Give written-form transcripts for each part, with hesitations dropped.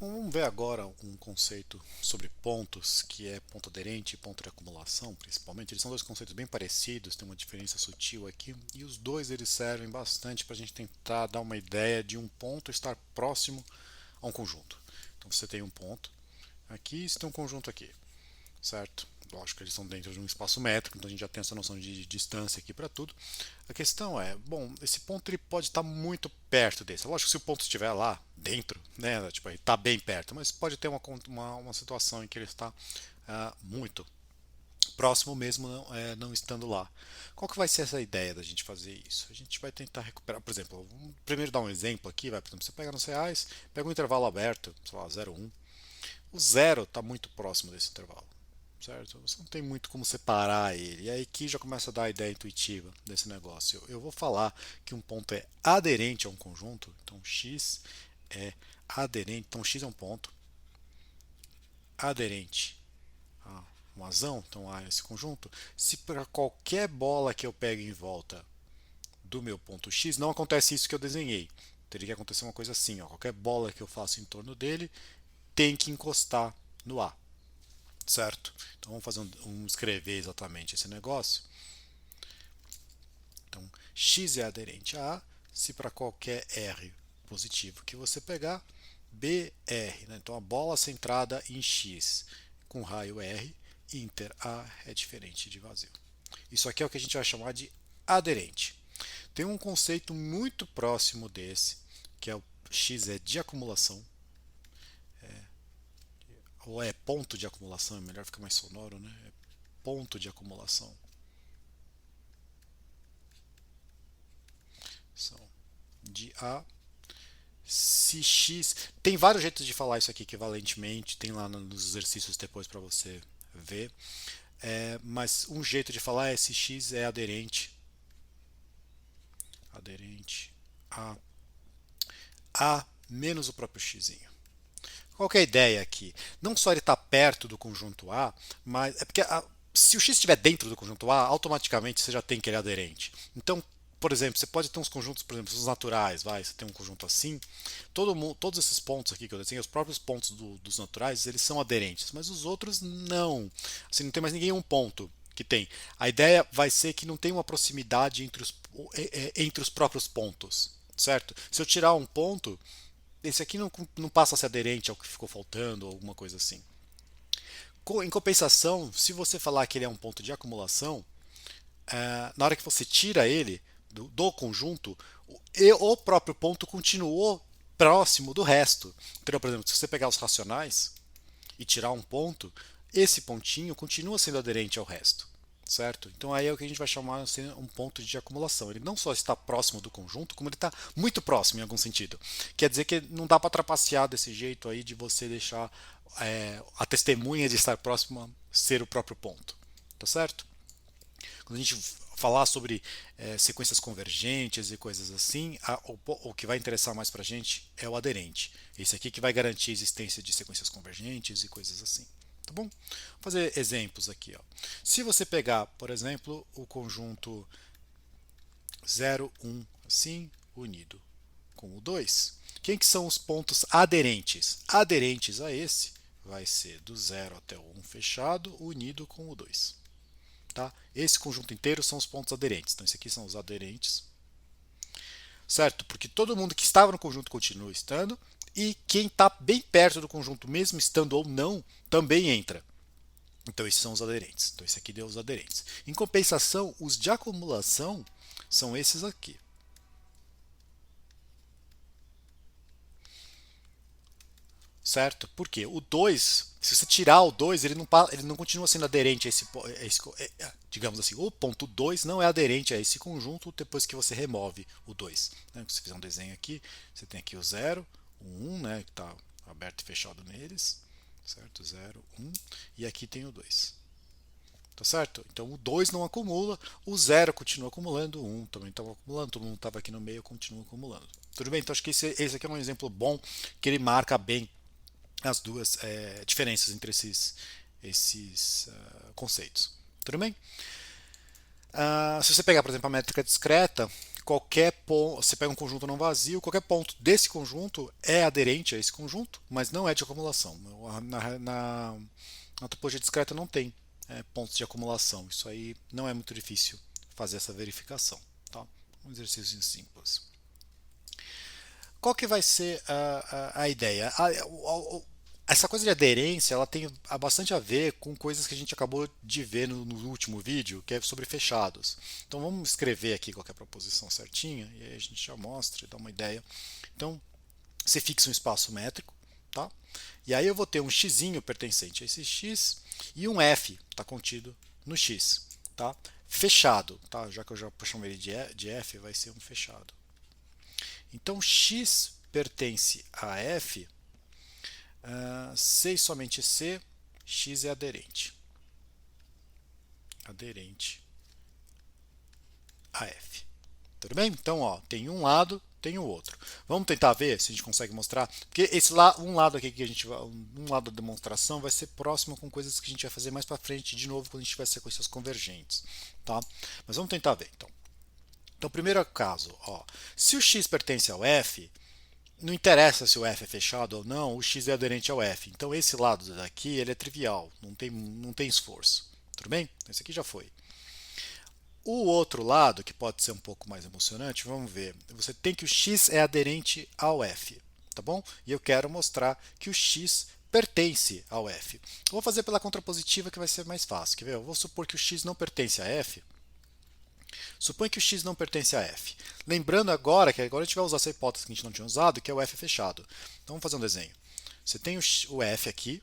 Vamos ver agora um conceito sobre pontos, que é ponto aderente e ponto de acumulação, principalmente. Eles são dois conceitos bem parecidos, tem uma diferença sutil aqui, e os dois eles servem bastante para a gente tentar dar uma ideia de um ponto estar próximo a um conjunto. Então você tem um ponto aqui e você tem um conjunto aqui, certo? Lógico que eles estão dentro de um espaço métrico, então a gente já tem essa noção de distância aqui para tudo. A questão é, bom, esse ponto ele pode estar muito perto desse. Lógico que se o ponto estiver lá dentro, né, tipo, ele está bem perto, mas pode ter uma situação em que ele está muito próximo mesmo não estando lá. Qual que vai ser essa ideia da gente fazer isso? A gente vai tentar recuperar, por exemplo, vamos primeiro dar um exemplo aqui, vai, por exemplo, você pega nos reais, pega um intervalo aberto, sei lá, 0,1. O zero está muito próximo desse intervalo, certo? Você não tem muito como separar ele. E aí que já começa a dar a ideia intuitiva desse negócio. Eu vou falar que um ponto é aderente a um conjunto, então x é aderente, então x é um ponto aderente a um azão, então a esse conjunto, se para qualquer bola que eu pegue em volta do meu ponto x, não acontece isso que eu desenhei. Teria que acontecer uma coisa assim, ó, qualquer bola que eu faça em torno dele tem que encostar no A. Certo? Então vamos fazer escrever exatamente esse negócio. Então, x é aderente a A, se para qualquer R positivo que você pegar, BR, né? Então a bola centrada em X com raio R, inter A é diferente de vazio. Isso aqui é o que a gente vai chamar de aderente. Tem um conceito muito próximo desse, que é o X é de acumulação, ou é ponto de acumulação, é melhor ficar mais sonoro, né? É ponto de acumulação. São de A. Se X. Tem vários jeitos de falar isso aqui equivalentemente, tem lá nos exercícios depois para você ver. Mas um jeito de falar é se X é aderente a menos o próprio X. Qual que é a ideia aqui? Não só ele está perto do conjunto A, mas é porque se o X estiver dentro do conjunto A, automaticamente você já tem que ele é aderente. Então, por exemplo, você pode ter uns conjuntos, por exemplo, os naturais, vai, você tem um conjunto assim, todos esses pontos aqui que eu desenhei, os próprios pontos dos naturais, eles são aderentes, mas os outros não. Assim, não tem mais ninguém um ponto que tem. A ideia vai ser que não tem uma proximidade entre os próprios pontos, certo? Se eu tirar um ponto, esse aqui não passa a ser aderente ao que ficou faltando ou alguma coisa assim. Em compensação, se você falar que ele é um ponto de acumulação, na hora que você tira ele do conjunto, o próprio ponto continuou próximo do resto. Então, por exemplo, se você pegar os racionais e tirar um ponto, esse pontinho continua sendo aderente ao resto. Certo? Então aí é o que a gente vai chamar de um ponto de acumulação. Ele não só está próximo do conjunto, como ele está muito próximo em algum sentido. Quer dizer que não dá para trapacear desse jeito aí de você deixar a testemunha de estar próximo ser o próprio ponto. Tá certo? Quando a gente falar sobre sequências convergentes e coisas assim, o que vai interessar mais para a gente é o aderente. Esse aqui que vai garantir a existência de sequências convergentes e coisas assim. Tá bom? Vou fazer exemplos aqui. Ó. Se você pegar, por exemplo, o conjunto 0, 1, assim, unido com o 2, quem que são os pontos aderentes? Aderentes a esse vai ser do 0 até o 1 fechado, unido com o 2. Tá? Esse conjunto inteiro são os pontos aderentes. Então, esses aqui são os aderentes. Certo? Porque todo mundo que estava no conjunto continua estando. E quem está bem perto do conjunto, mesmo estando ou não, também entra. Então, esses são os aderentes. Então, esse aqui deu os aderentes. Em compensação, os de acumulação são esses aqui. Certo? Porque o 2, se você tirar o 2, ele não continua sendo aderente digamos assim, o ponto 2 não é aderente a esse conjunto depois que você remove o 2. Né? Se você fizer um desenho aqui, você tem aqui o 0, o 1, né, que está aberto e fechado neles, certo? 0, 1, e aqui tem o 2. Tá certo? Então o 2 não acumula, o 0 continua acumulando, o 1 também estava acumulando, todo mundo estava aqui no meio, continua acumulando. Tudo bem? Então acho que esse aqui é um exemplo bom que ele marca bem as duas diferenças entre esses conceitos. Tudo bem? Se você pegar, por exemplo, a métrica discreta, qualquer ponto, você pega um conjunto não vazio, qualquer ponto desse conjunto é aderente a esse conjunto, mas não é de acumulação. Na topologia discreta não tem pontos de acumulação. Isso aí não é muito difícil fazer essa verificação. Tá? Um exercício simples. Qual que vai ser a ideia? Essa coisa de aderência ela tem bastante a ver com coisas que a gente acabou de ver no último vídeo, que é sobre fechados. Então vamos escrever aqui qual é a proposição certinha e aí a gente já mostra e dá uma ideia. Então você fixa um espaço métrico, tá? E aí eu vou ter um x pertencente a esse x e um f está contido no x, tá? Fechado, tá? Já que eu já chamo ele de f, vai ser um fechado. Então x pertence a f, C e somente C, x é aderente. Aderente a f. Tudo bem? Então, ó, tem um lado, tem o outro. Vamos tentar ver se a gente consegue mostrar. Porque um lado aqui que a gente vai, um lado da demonstração vai ser próximo com coisas que a gente vai fazer mais para frente de novo quando a gente tiver sequências convergentes, tá? Mas vamos tentar ver, então. Então, primeiro caso, ó, se o x pertence ao f, não interessa se o f é fechado ou não, o x é aderente ao f. Então esse lado daqui ele é trivial, não tem esforço. Tudo bem? Esse aqui já foi. O outro lado, que pode ser um pouco mais emocionante, vamos ver. Você tem que o x é aderente ao f, tá bom? E eu quero mostrar que o x pertence ao f. Eu vou fazer pela contrapositiva que vai ser mais fácil. Quer ver? Eu vou supor que o x não pertence a f. Supõe que o x não pertence a f. Lembrando agora que agora a gente vai usar essa hipótese que a gente não tinha usado, que é o f fechado. Então vamos fazer um desenho. Você tem o f aqui,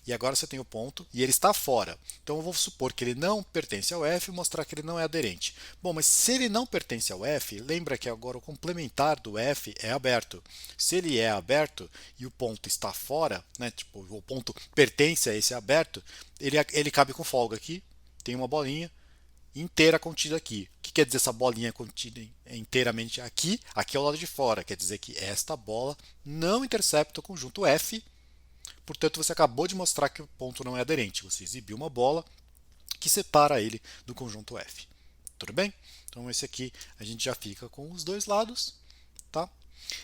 e agora você tem o ponto, e ele está fora. Então eu vou supor que ele não pertence ao f e mostrar que ele não é aderente. Bom, mas se ele não pertence ao f, lembra que agora o complementar do f é aberto. Se ele é aberto e o ponto está fora, né, tipo, o ponto pertence a esse aberto, ele cabe com folga aqui, tem uma bolinha, inteira contida aqui. O que quer dizer essa bolinha contida inteiramente aqui? Aqui é o lado de fora. Quer dizer que esta bola não intercepta o conjunto F. Portanto, você acabou de mostrar que o ponto não é aderente. Você exibiu uma bola que separa ele do conjunto F. Tudo bem? Então, esse aqui a gente já fica com os dois lados. Tá?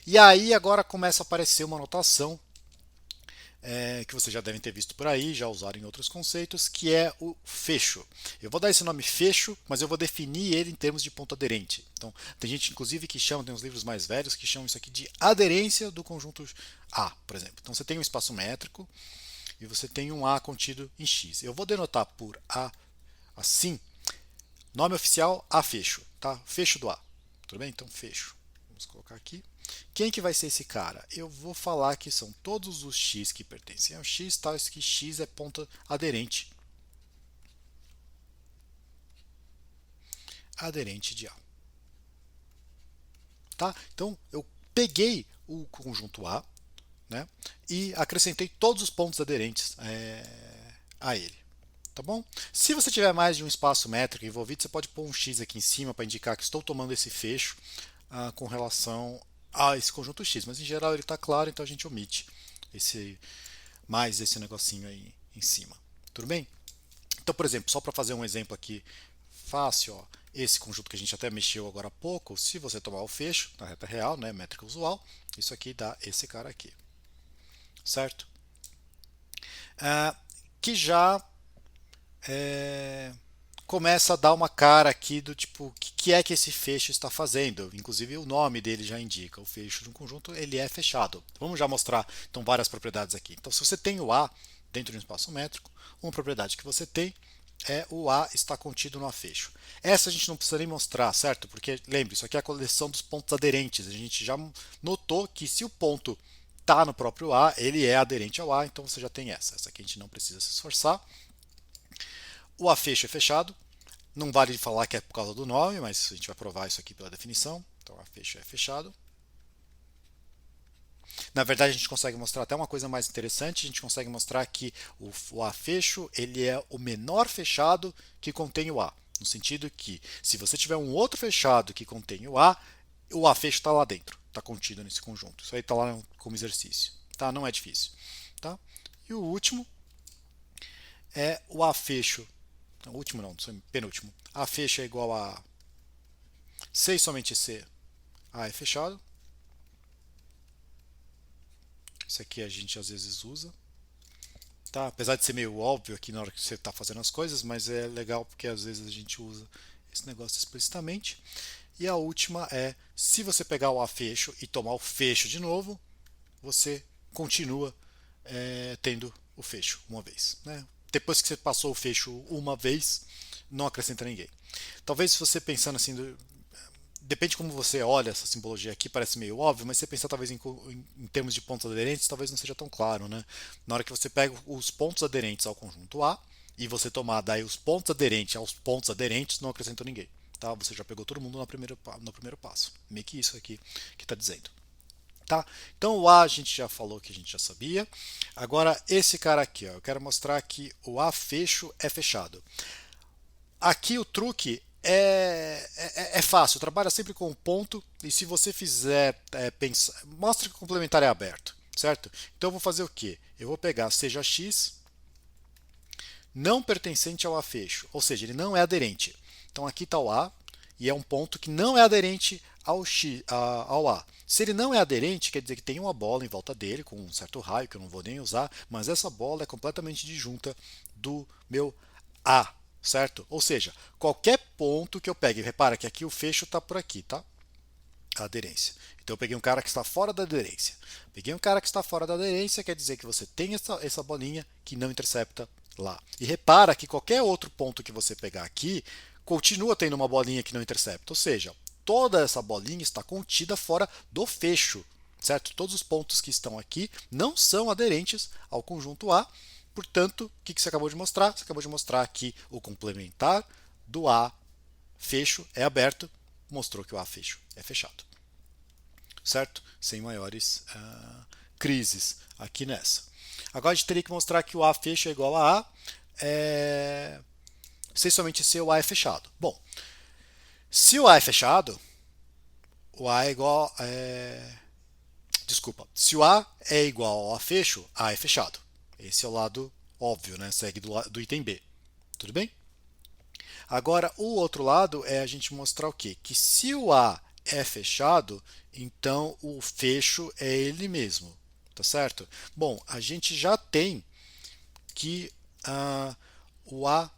E aí, agora começa a aparecer uma notação que vocês já devem ter visto por aí, já usaram em outros conceitos, que é o fecho. Eu vou dar esse nome fecho, mas eu vou definir ele em termos de ponto aderente. Então, tem gente, inclusive, que chama, tem uns livros mais velhos que chamam isso aqui de aderência do conjunto A, por exemplo. Então, você tem um espaço métrico e você tem um A contido em X. Eu vou denotar por A assim, nome oficial A fecho, tá? Fecho do A. Tudo bem? Então, fecho. Vamos colocar aqui. Quem que vai ser esse cara? Eu vou falar que são todos os x que pertencem ao x, tais que x é ponto aderente. Aderente de A. Tá? Então, eu peguei o conjunto A, né, e acrescentei todos os pontos aderentes a ele. Tá bom? Se você tiver mais de um espaço métrico envolvido, você pode pôr um x aqui em cima para indicar que estou tomando esse fecho com relação a esse conjunto x. Mas em geral ele está claro, então a gente omite esse negocinho aí em cima. Tudo bem? Então, por exemplo, só para fazer um exemplo aqui fácil, ó, esse conjunto que a gente até mexeu agora há pouco, se você tomar o fecho na reta real, né, métrica usual, isso aqui dá esse cara aqui. Certo? Que já começa a dar uma cara aqui do tipo, o que é que esse fecho está fazendo? Inclusive o nome dele já indica, o fecho de um conjunto ele é fechado. Vamos já mostrar então várias propriedades aqui. Então se você tem o A dentro de um espaço métrico, uma propriedade que você tem é o A está contido no A fecho. Essa a gente não precisa nem mostrar, certo? Porque lembre, isso aqui é a coleção dos pontos aderentes. A gente já notou que se o ponto está no próprio A, ele é aderente ao A, então você já tem essa. Essa aqui a gente não precisa se esforçar. O A fecho é fechado. Não vale falar que é por causa do nome, mas a gente vai provar isso aqui pela definição. Então, A fecho é fechado. Na verdade, a gente consegue mostrar até uma coisa mais interessante. A gente consegue mostrar que o A fecho ele é o menor fechado que contém o A. No sentido que, se você tiver um outro fechado que contém o A fecho está lá dentro, está contido nesse conjunto. Isso aí está lá como exercício. Tá? Não é difícil. Tá? E o último é o A fecho. O último não, penúltimo. A fecho é igual a C e somente C, A é fechado. Isso aqui a gente às vezes usa. Tá? Apesar de ser meio óbvio aqui na hora que você está fazendo as coisas, mas é legal porque às vezes a gente usa esse negócio explicitamente. E a última é, se você pegar o A fecho e tomar o fecho de novo, você continua tendo o fecho uma vez. Né? Depois que você passou o fecho uma vez, não acrescenta ninguém. Talvez se você pensando assim, depende de como você olha essa simbologia aqui, parece meio óbvio, mas se você pensar talvez em termos de pontos aderentes, talvez não seja tão claro. Né? Na hora que você pega os pontos aderentes ao conjunto A e você tomar daí os pontos aderentes aos pontos aderentes, não acrescenta ninguém. Tá? Você já pegou todo mundo no primeiro passo. Meio que isso aqui que está dizendo. Tá? Então o A a gente já falou que a gente já sabia. Agora esse cara aqui, ó, eu quero mostrar que o A fecho é fechado. Aqui o truque é fácil, trabalha sempre com um ponto e se você fizer pensar, mostra que o complementar é aberto, certo? Então eu vou fazer o quê? Eu vou pegar seja x não pertencente ao A fecho, ou seja, ele não é aderente. Então aqui está o A e é um ponto que não é aderente ao A. Se ele não é aderente, quer dizer que tem uma bola em volta dele com um certo raio que eu não vou nem usar, mas essa bola é completamente disjunta do meu A, certo? Ou seja, qualquer ponto que eu pegue, repara que aqui o fecho está por aqui, tá? A aderência. Então eu peguei um cara que está fora da aderência. Peguei um cara que está fora da aderência, quer dizer que você tem essa bolinha que não intercepta lá. E repara que qualquer outro ponto que você pegar aqui, continua tendo uma bolinha que não intercepta. Ou seja, toda essa bolinha está contida fora do fecho. Certo? Todos os pontos que estão aqui não são aderentes ao conjunto A. Portanto, o que você acabou de mostrar? Você acabou de mostrar que o complementar do A fecho é aberto, mostrou que o A fecho é fechado. Certo? Sem maiores crises aqui nessa. Agora a gente teria que mostrar que o A fecho é igual a A, se somente se o A é fechado. Bom, se o A é fechado, o A é igual. Desculpa, se o A é igual ao A fecho, A é fechado. Esse é o lado óbvio, né? Segue do item B. Tudo bem? Agora, o outro lado é a gente mostrar o quê? Que se o A é fechado, então o fecho é ele mesmo. Tá certo? Bom, a gente já tem que o A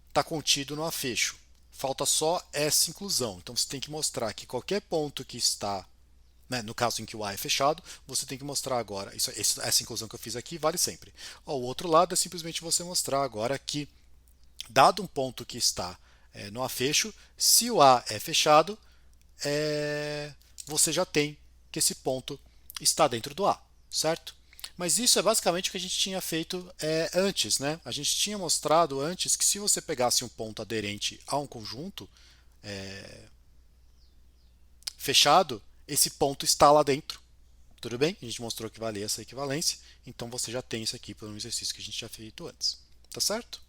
está contido no A fecho. Falta só essa inclusão. Então você tem que mostrar que qualquer ponto que está, né, no caso em que o A é fechado, você tem que mostrar agora, essa inclusão que eu fiz aqui vale sempre. O outro lado é simplesmente você mostrar agora que, dado um ponto que está no A fecho, se o A é fechado, você já tem que esse ponto está dentro do A, certo? Mas isso é basicamente o que a gente tinha feito antes, né? A gente tinha mostrado antes que se você pegasse um ponto aderente a um conjunto fechado, esse ponto está lá dentro. Tudo bem? A gente mostrou que valia essa equivalência, então você já tem isso aqui por um exercício que a gente já feito antes. Tá certo?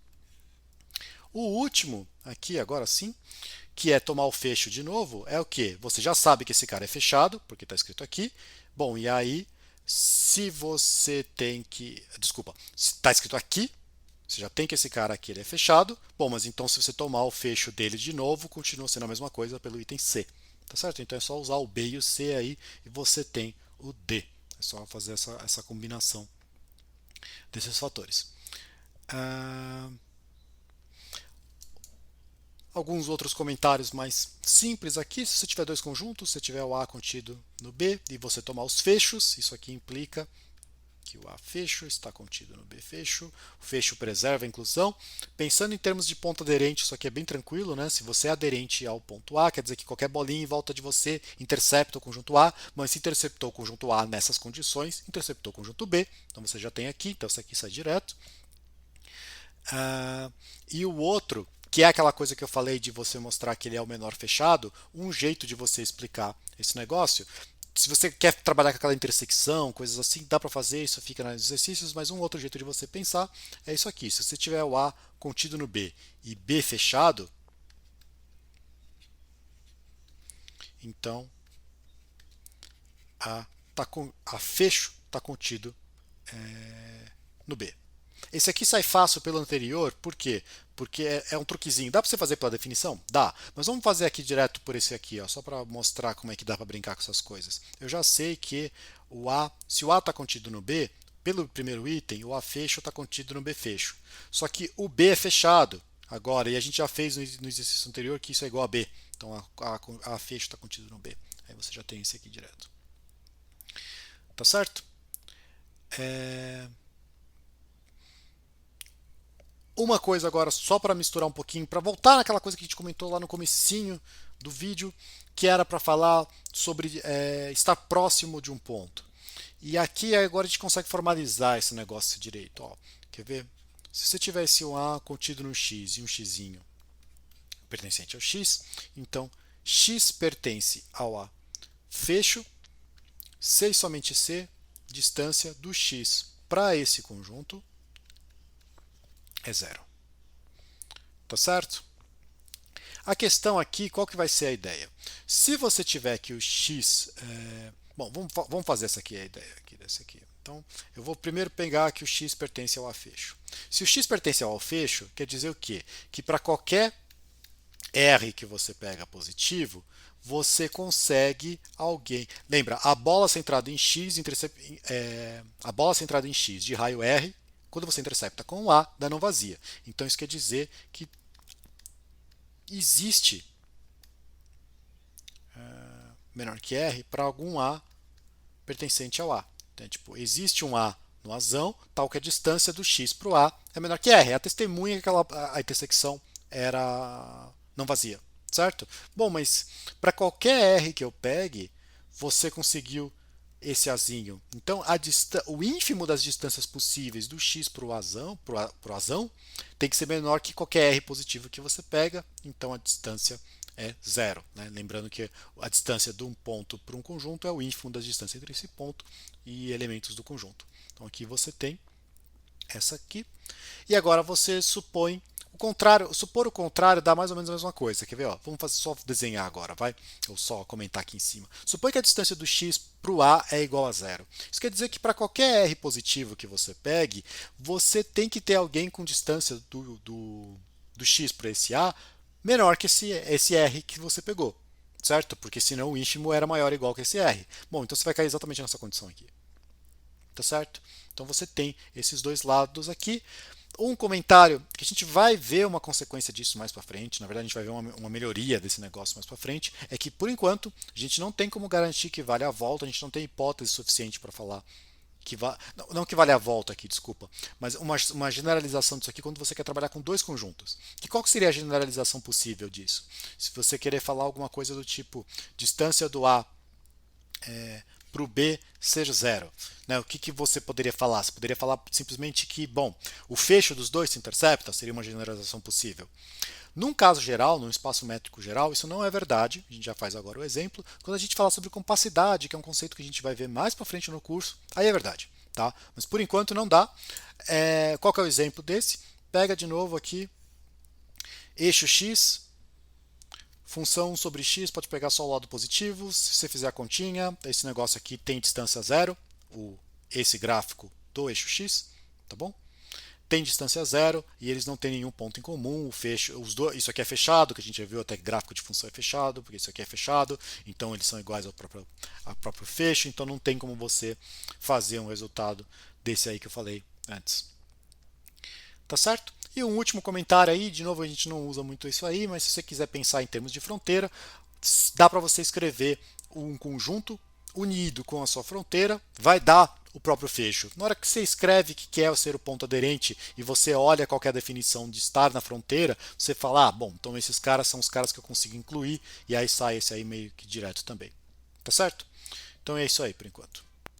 O último, aqui agora sim, que é tomar o fecho de novo, é o que? Você já sabe que esse cara é fechado, porque está escrito aqui. Bom, e aí, se você tem que. Desculpa, está escrito aqui, você já tem que esse cara aqui ele é fechado. Bom, mas então se você tomar o fecho dele de novo, continua sendo a mesma coisa pelo item C. Tá certo? Então é só usar o B e o C aí e você tem o D. É só fazer essa combinação desses fatores. Ah, alguns outros comentários mais simples aqui. Se você tiver dois conjuntos, se tiver o A contido no B e você tomar os fechos, isso aqui implica que o A fecho está contido no B fecho. O fecho preserva a inclusão. Pensando em termos de ponto aderente, isso aqui é bem tranquilo, né? Se você é aderente ao ponto A, quer dizer que qualquer bolinha em volta de você intercepta o conjunto A, mas se interceptou o conjunto A nessas condições, interceptou o conjunto B. Então você já tem aqui, então isso aqui sai direto. E o outro, que é aquela coisa que eu falei de você mostrar que ele é o menor fechado, um jeito de você explicar esse negócio. Se você quer trabalhar com aquela intersecção, coisas assim, dá para fazer, isso fica nos exercícios, mas um outro jeito de você pensar é isso aqui. Se você tiver o A contido no B e B fechado, então a fecho está contido no B. Esse aqui sai fácil pelo anterior, por quê? Porque é um truquezinho. Dá para você fazer pela definição? Dá. Mas vamos fazer aqui direto por esse aqui, ó, só para mostrar como é que dá para brincar com essas coisas. Eu já sei que se o A está contido no B, pelo primeiro item, o A fecho está contido no B fecho. Só que o B é fechado agora, e a gente já fez no exercício anterior que isso é igual a B. Então a fecho está contido no B. Aí você já tem esse aqui direto. Tá certo? Uma coisa agora, só para misturar um pouquinho, para voltar naquela coisa que a gente comentou lá no comecinho do vídeo, que era para falar sobre estar próximo de um ponto. E aqui agora a gente consegue formalizar esse negócio direito. Ó. Quer ver? Se você tivesse um A contido no X e um X pertencente ao X, então X pertence ao A fecho, C e somente C, distância do X para esse conjunto é zero. Tá certo? A questão aqui, qual que vai ser a ideia? Se você tiver que o x... bom, vamos fazer essa aqui, a ideia aqui desse aqui. Então, eu vou primeiro pegar que o x pertence ao A fecho. Se o x pertence ao A fecho, quer dizer o quê? Que para qualquer R que você pega positivo, você consegue alguém... Lembra, a bola centrada em x, a bola centrada em x de raio R, quando você intercepta com o A, dá não vazia. Então isso quer dizer que existe menor que R para algum A pertencente ao A. Então, tipo, existe um A no Azão, tal que a distância do X para o A é menor que R. É a testemunha que a intersecção era não vazia, certo? Bom, mas para qualquer R que eu pegue, você conseguiu esse Azinho. Então, o ínfimo das distâncias possíveis do X para o Azão tem que ser menor que qualquer R positivo que você pega, então a distância é zero. Né? Lembrando que a distância de um ponto para um conjunto é o ínfimo das distâncias entre esse ponto e elementos do conjunto. Então aqui você tem essa aqui. E agora você supõe o contrário. Supor o contrário dá mais ou menos a mesma coisa. Quer ver? Ó? Vamos só desenhar agora, vai? Ou só comentar aqui em cima. Supõe que a distância do x para o A é igual a zero. Isso quer dizer que para qualquer R positivo que você pegue, você tem que ter alguém com distância do x para esse A menor que esse R que você pegou, certo? Porque senão o ínfimo era maior ou igual que esse R. Bom, então você vai cair exatamente nessa condição aqui, tá certo? Então você tem esses dois lados aqui. Um comentário que a gente vai ver uma consequência disso mais para frente, na verdade a gente vai ver uma melhoria desse negócio mais para frente, é que por enquanto a gente não tem como garantir que vale a volta, a gente não tem hipótese suficiente para falar não que vale a volta aqui, desculpa, mas uma generalização disso aqui quando você quer trabalhar com dois conjuntos. Qual que seria a generalização possível disso? Se você querer falar alguma coisa do tipo distância do A para o B ser zero. Né? O que você poderia falar? Você poderia falar simplesmente que, bom, o fecho dos dois se intercepta, seria uma generalização possível. Num caso geral, num espaço métrico geral, isso não é verdade. A gente já faz agora o exemplo. Quando a gente fala sobre compacidade, que é um conceito que a gente vai ver mais para frente no curso, aí é verdade. Tá? Mas por enquanto não dá. Qual que é o exemplo desse? Pega de novo aqui eixo x, função sobre x, pode pegar só o lado positivo. Se você fizer a continha, esse negócio aqui tem distância zero, esse gráfico do eixo x, tá bom? Tem distância zero e eles não têm nenhum ponto em comum. Isso aqui é fechado, que a gente já viu até que gráfico de função é fechado, porque isso aqui é fechado, então eles são iguais ao próprio fecho, então não tem como você fazer um resultado desse aí que eu falei antes. Tá certo? E um último comentário aí, de novo a gente não usa muito isso aí, mas se você quiser pensar em termos de fronteira, dá para você escrever um conjunto unido com a sua fronteira, vai dar o próprio fecho. Na hora que você escreve que quer ser o ponto aderente e você olha qual é a definição de estar na fronteira, você fala, bom, então esses caras são os caras que eu consigo incluir, e aí sai esse aí meio que direto também. Tá certo? Então é isso aí por enquanto.